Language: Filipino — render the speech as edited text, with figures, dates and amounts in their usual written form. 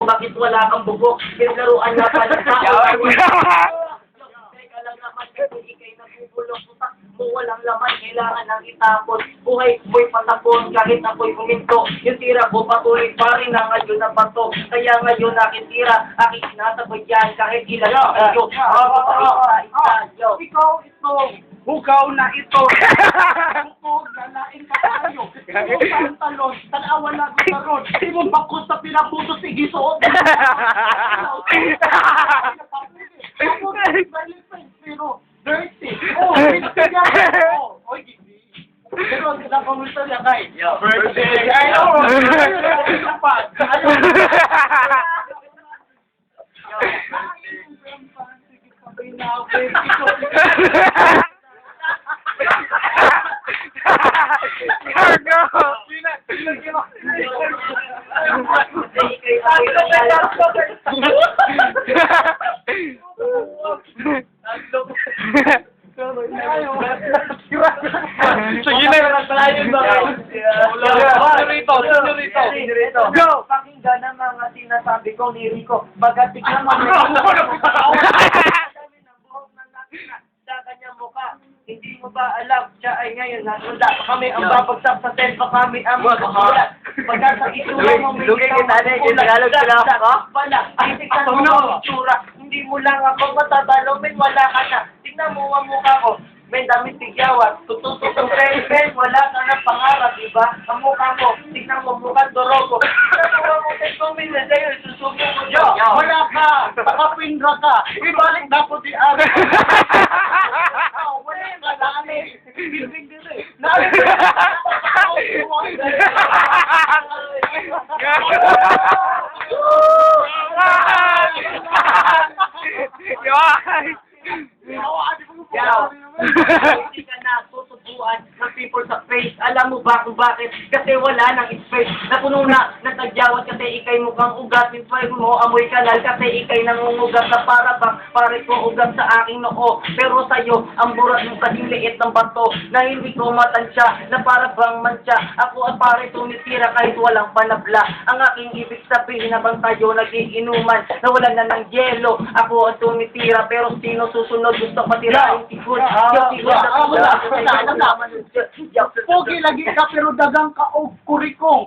bakit wala kang bubok? Pinaruan na pala tao. Teka lang naman, kasi ikay nabubulok. Utak mo walang laman, kailangan nang itapon. Buhay mo'y patapon, kahit ako'y huminto. Yung tira ko patuloy pa rin na ngayon na bato. Kaya ngayon aking tira, aking sinasabay yan. Kahit ilan sa kayo, isa. Ikaw ito, bugaw na ito. Bukod na laing kakayo. Ang talon, tanawa na gutaron. Simong bakos sa pinaputo, sige suot. Pero dirty. Oh, oy, gindi. Pero kita pamusta niya kay. Birthday. Ayo. Sige na. Go! Pakinggan ang mga sinasabi ko ni Rico. Bagatik naman sa kanyang mukha. Hindi mo ba alam, siya ay ngayon natunda pa kami ang babagsak sa tent pa kami ang magkasulat. Pagka sa isura mo may pala, itignan mo ang itsura. Hindi mo lang ako matatalo, men wala ka na. Tingnan mo ang mukha ko. May damit tigyawat, tutututong pen, wala ka ng pangarap, diba? Ang mukha mo, tingnan mo mukhang dorogo. Tingnan mo ang mukha ko, minsan sa'yo, susubo mo dyan. Wala ka, takapindra ka, ibalik na po di Ari. Wala ka, naanay. Bibig din eh. Naanay. Hindi ka na tutubuan ng people sa face. Alam mo ba kung bakit? Kasi wala nang space. Napuno na, natagyawat kasi ikay mukhang ugat. Yung mo, amoy kanal kasi ikay nangungugat na para bang pare ko ugat sa aking noo. Pero sa'yo, ang burat mo kasing liit ng bato na hindi ko matansya, na para bang mantsa. Ako ang pare tumitira kahit walang panabla. Ang aking ibig sabihin habang tayo nagiinuman na wala na ng yelo. Ako ang tumitira pero sino susunod gusto patirahin siguro. Pogi lagi ka pero dagang ka o kurikong.